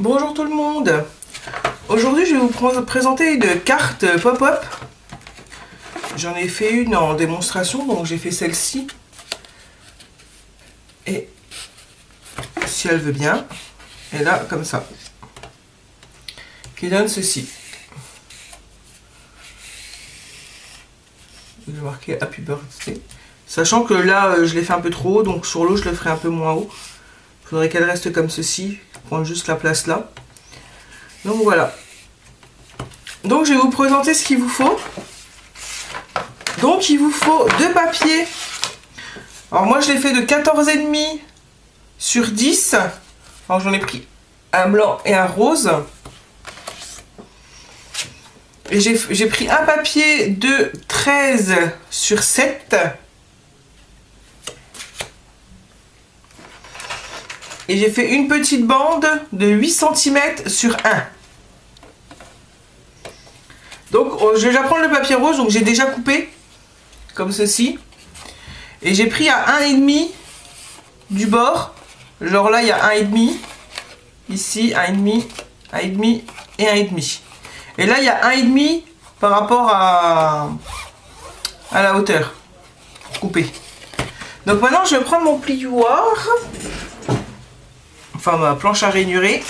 Bonjour tout le monde. Aujourd'hui je vais vous présenter une carte pop-up. J'en ai fait une en démonstration, donc j'ai fait celle-ci. Et si elle veut bien, elle a comme ça. Qui donne ceci. Je vais marquer Happy Birthday. Sachant que là je l'ai fait un peu trop haut, donc sur l'eau je le ferai un peu moins haut. Il faudrait qu'elle reste comme ceci, prendre juste la place là. Donc voilà. Donc je vais vous présenter ce qu'il vous faut. Donc il vous faut deux papiers. Alors moi je l'ai fait de 14,5 sur 10. Alors j'en ai pris un blanc et un rose. Et j'ai pris un papier de 13 sur 7. Et j'ai fait une petite bande de 8 cm sur 1. Donc je vais déjà prendre le papier rose, donc j'ai déjà coupé comme ceci. Et j'ai pris à 1,5 du bord. Genre là il y a 1,5. Ici 1,5, 1,5 et 1,5. Et là il y a 1,5 par rapport à la hauteur pour couper. Donc maintenant je vais prendre mon plioir. Enfin ma planche à ranurer.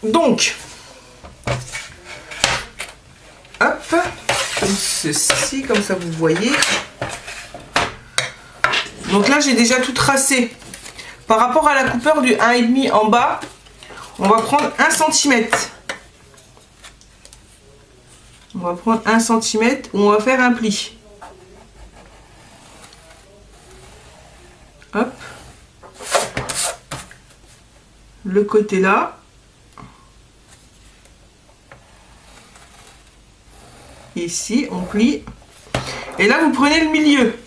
Donc, hop, comme ceci, comme ça vous voyez. Donc là j'ai déjà tout tracé. Par rapport à la coupeur du 1,5 en bas, on va prendre 1 cm. On va prendre 1 cm où on va faire un pli. Hop. Le côté là. Ici, on plie. Et là, vous prenez le milieu.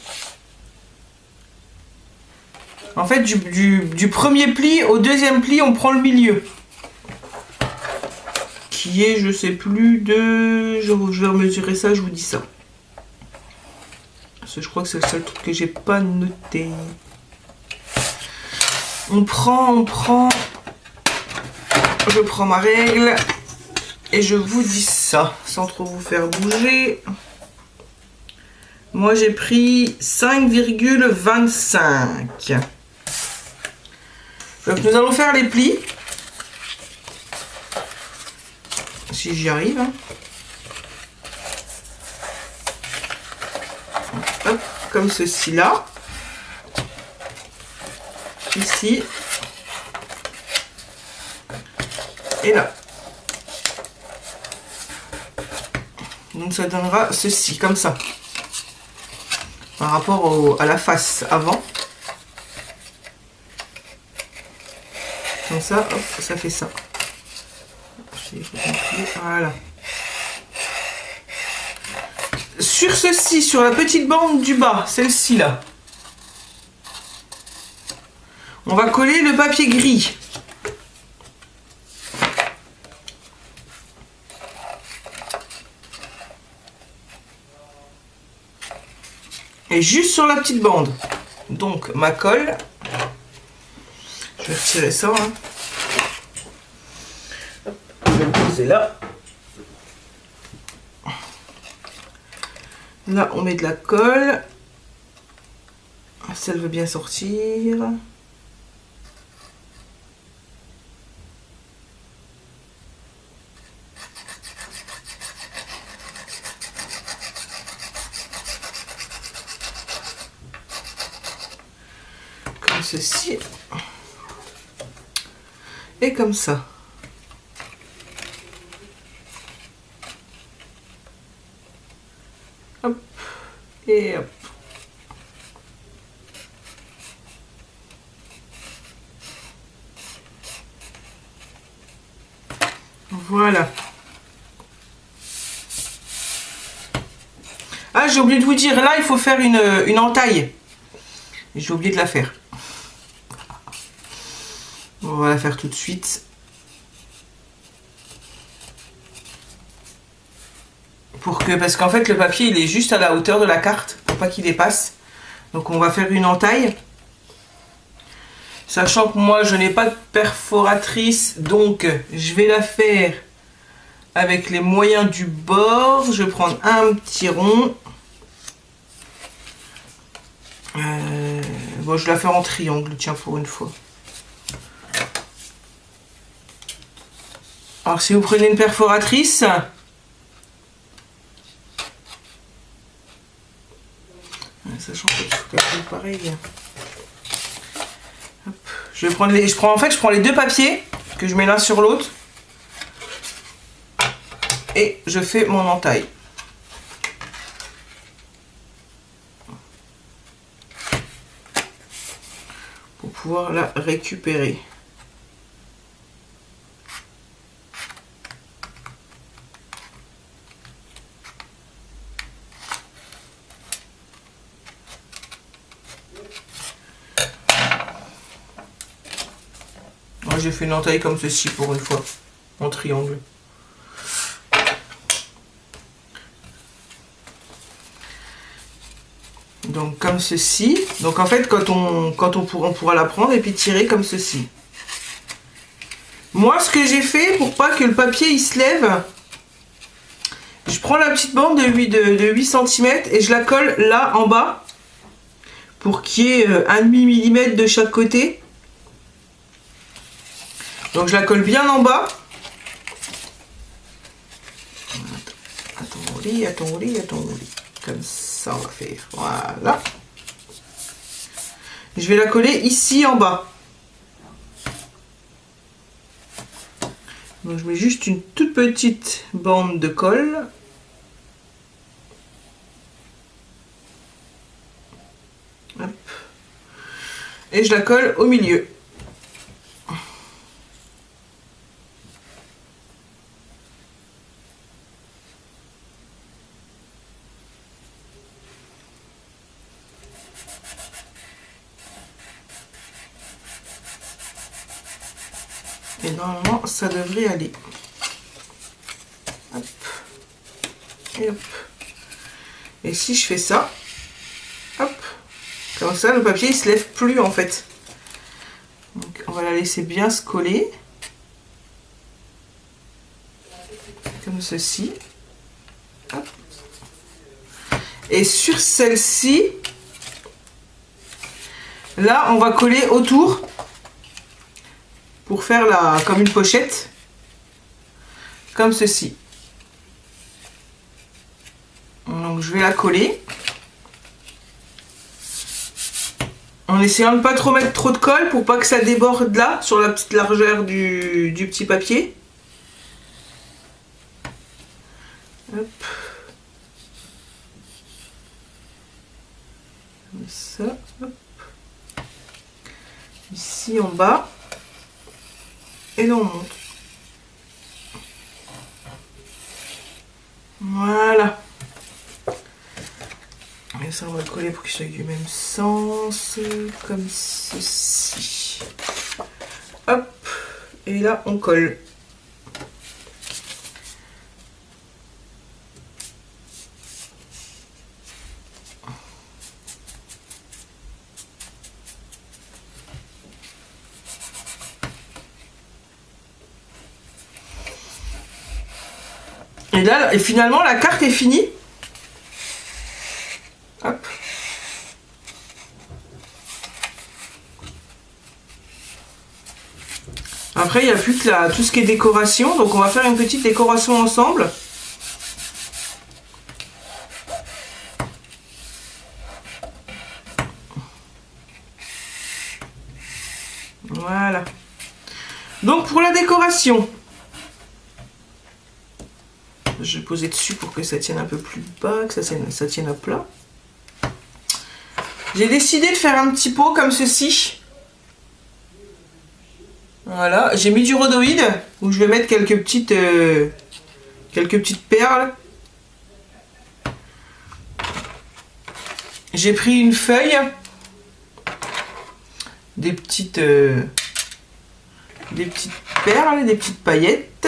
En fait, du premier pli au deuxième pli, on prend le milieu. Qui est, je sais plus, de... Je vais mesurer ça, je vous dis ça. Parce que je crois que c'est le seul truc que j'ai pas noté. On prend... Je prends ma règle et je vous dis ça sans trop vous faire bouger. Moi j'ai pris 5,25. Donc nous allons faire les plis. Si j'y arrive. Hop, comme ceci là. Ici. Et là. Donc ça donnera ceci, comme ça. Par rapport à la face avant. Comme ça, hop, ça fait ça. Voilà. Sur ceci, sur la petite bande du bas, celle-ci là. On va coller le papier gris. Et juste sur la petite bande. Donc ma colle. Je vais retirer ça. Hein. Hop, je vais le poser là. Là on met de la colle. Si elle veut bien sortir. Ceci et comme ça. Hop et hop. Voilà. Ah, j'ai oublié de vous dire, là il faut faire une entaille. J'ai oublié de la faire. On va la faire tout de suite. Parce qu'en fait le papier il est juste à la hauteur de la carte pour pas qu'il dépasse. Donc on va faire une entaille. Sachant que moi je n'ai pas perforatrice, donc je vais la faire avec les moyens du bord. Je vais prendre un petit rond. Bon, je vais la faire en triangle, tiens, pour une fois. Alors, si vous prenez une perforatrice, sachant que c'est pareil. Hop. Je vais prendre je prends les deux papiers que je mets l'un sur l'autre et je fais mon entaille. Pour pouvoir la récupérer. Moi j'ai fait une entaille comme ceci pour une fois, en triangle. Donc comme ceci. Donc en fait on pourra la prendre et puis tirer comme ceci. Moi ce que j'ai fait pour pas que le papier il se lève, je prends la petite bande de 8 cm et je la colle là en bas pour qu'il y ait 1,5 mm de chaque côté. Donc je la colle bien en bas. Attends. Comme ça on va faire. Voilà. Je vais la coller ici en bas. Donc je mets juste une toute petite bande de colle. Hop. Et je la colle au milieu. Et normalement, ça devrait aller. Hop. Et hop. Et si je fais ça, hop, comme ça, le papier, il se lève plus, en fait. Donc, on va la laisser bien se coller. Comme ceci. Hop. Et sur celle-ci, là, on va coller autour. Pour faire comme une pochette, comme ceci. Donc je vais la coller en essayant de ne pas trop mettre trop de colle pour pas que ça déborde là sur la petite largeur du petit papier. Hop. Comme ça. Hop. Ici en bas. Et là on monte. Voilà. Et ça on va le coller pour qu'il soit du même sens. Comme ceci. Hop. Et là on colle. Et là, et finalement, la carte est finie. Hop. Après, il n'y a plus que tout ce qui est décoration. Donc, on va faire une petite décoration ensemble. Voilà. Donc, pour la décoration... Je vais poser dessus pour que ça tienne un peu plus bas, que ça tienne à plat. J'ai décidé de faire un petit pot comme ceci. Voilà, j'ai mis du rhodoïde où je vais mettre quelques petites perles. J'ai pris une feuille, des petites perles, des petites paillettes.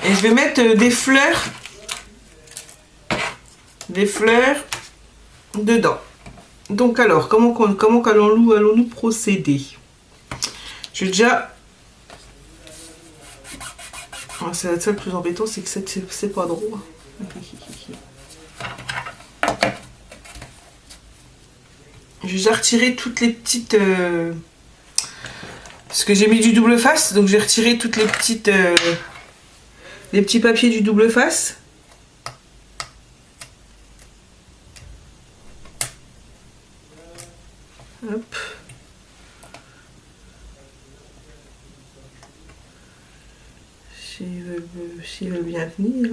Et je vais mettre des fleurs dedans. Donc alors, comment allons-nous procéder? J'ai déjà... C'est ça le plus embêtant, c'est que c'est pas drôle. J'ai déjà retiré toutes les petites... Parce que j'ai mis du double face, donc j'ai retiré toutes les petites... les petits papiers du double face. Hop. S'il veut bien venir.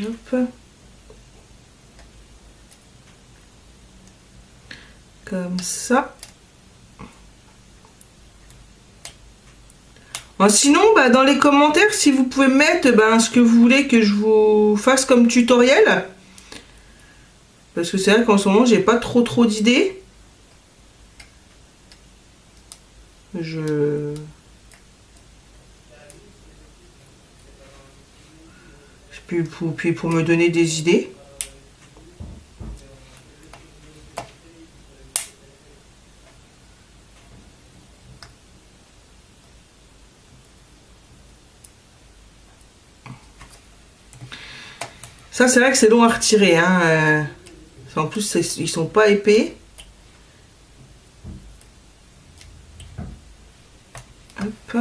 Hop. Comme ça. Sinon, dans les commentaires, si vous pouvez mettre ce que vous voulez que je vous fasse comme tutoriel. Parce que c'est vrai qu'en ce moment, j'ai pas trop d'idées. Puis pour me donner des idées. Ça, c'est vrai que c'est long à retirer. Hein. En plus, ils sont pas épais. Hop.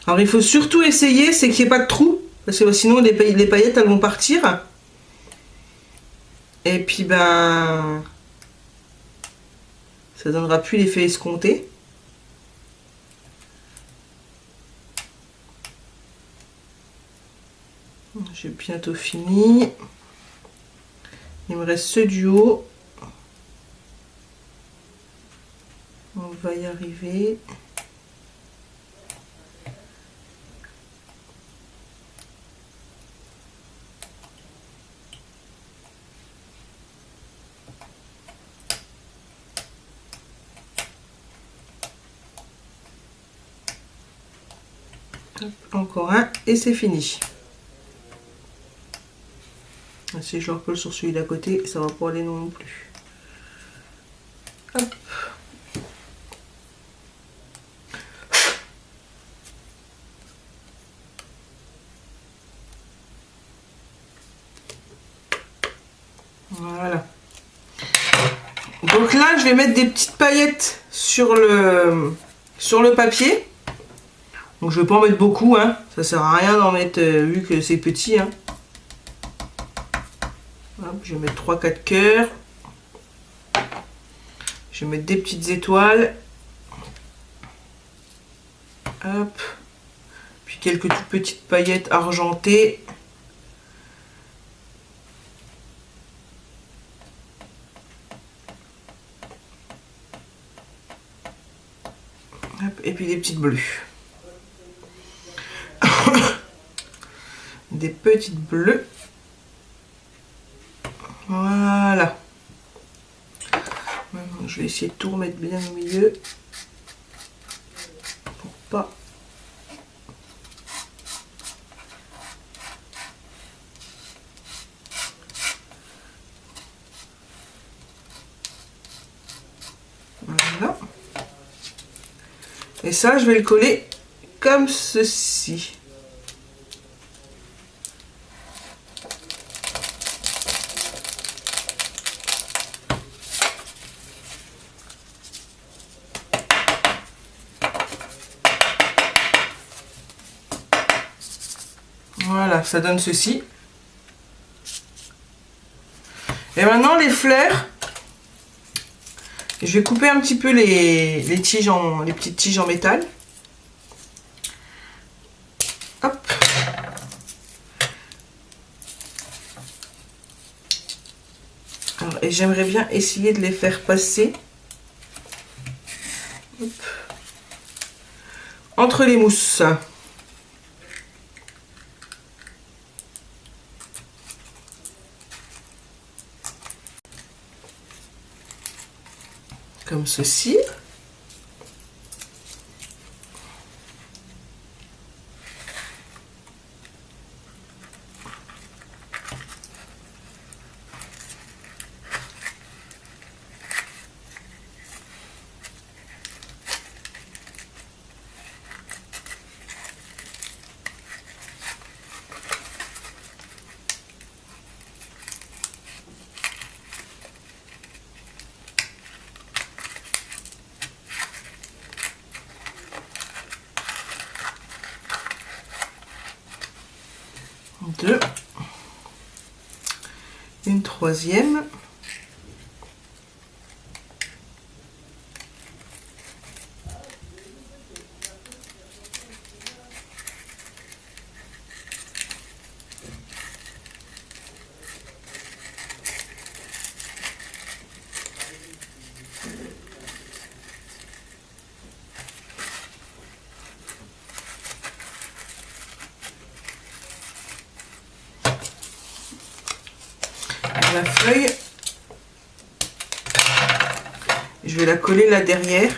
Alors, il faut surtout essayer, c'est qu'il n'y ait pas de trou. Parce que sinon, les paillettes, elles vont partir. Et puis, ça donnera plus l'effet escompté. J'ai bientôt fini. Il me reste ceux du haut. On va y arriver. Hop, encore un et c'est fini. Si je le recolle sur celui d'à côté, ça va pas aller non plus. Hop. Voilà. Donc là, je vais mettre des petites paillettes sur le papier. Donc je vais pas en mettre beaucoup, hein. Ça sert à rien d'en mettre vu que c'est petit. Hein. Hop, je vais mettre 3-4 cœurs. Je vais mettre des petites étoiles. Hop. Puis quelques toutes petites paillettes argentées. Hop, et puis des petites bleues. Des petites bleues. Voilà. Maintenant, je vais essayer de tout remettre bien au milieu. Pour pas. Voilà. Et ça, je vais le coller comme ceci. Voilà, ça donne ceci. Et maintenant, les fleurs, je vais couper un petit peu les petites tiges en métal. Hop. Alors, et j'aimerais bien essayer de les faire passer entre les mousses. comme ceci. Deux, une troisième, la feuille, je vais la coller là derrière.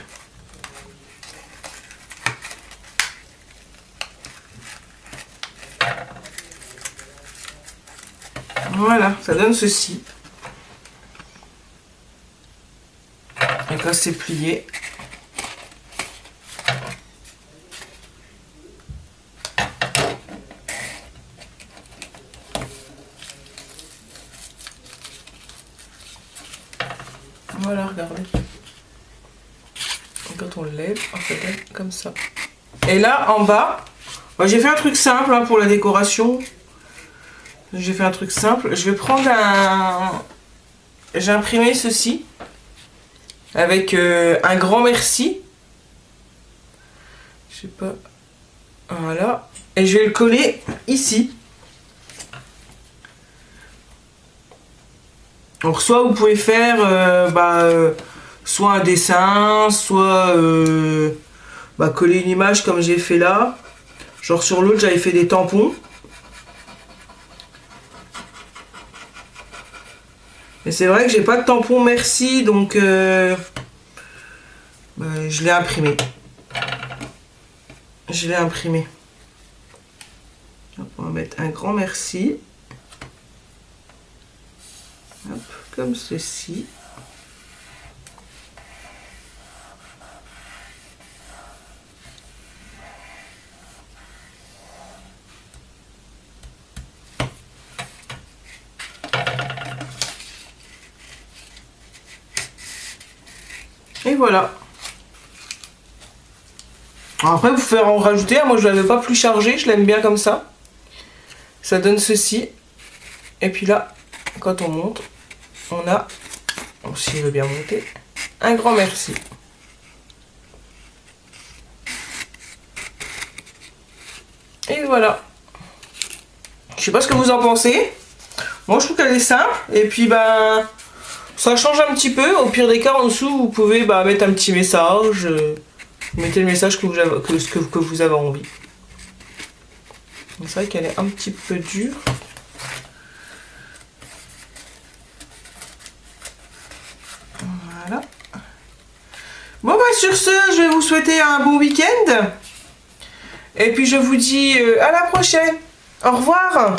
Voilà, ça donne ceci. Et quand c'est plié, voilà, regardez. Quand on le lève, on fait comme ça. Et là, en bas, moi, j'ai fait un truc simple hein, pour la décoration. J'ai fait un truc simple. Je vais prendre un... J'ai imprimé ceci. Avec un grand merci. Je sais pas. Voilà. Et je vais le coller ici. Donc soit vous pouvez faire soit un dessin, soit coller une image comme j'ai fait là. Genre sur l'autre j'avais fait des tampons. Mais c'est vrai que j'ai pas de tampon merci, donc je l'ai imprimé. Je l'ai imprimé. On va mettre un grand merci. Hop, comme ceci. Et voilà. Alors après, vous pouvez en rajouter. Moi, je ne l'avais pas plus chargé. Je l'aime bien comme ça. Ça donne ceci. Et puis là, quand on monte, on a, s'il veut bien monter, un grand merci. Et voilà. Je sais pas ce que vous en pensez. Moi, je trouve qu'elle est simple. Et puis, ça change un petit peu. Au pire des cas, en dessous, vous pouvez mettre un petit message. Mettez le message que vous avez envie. C'est vrai qu'elle est un petit peu dure. Voilà. Bon, sur ce, je vais vous souhaiter un bon week-end. Et puis, je vous dis à la prochaine. Au revoir.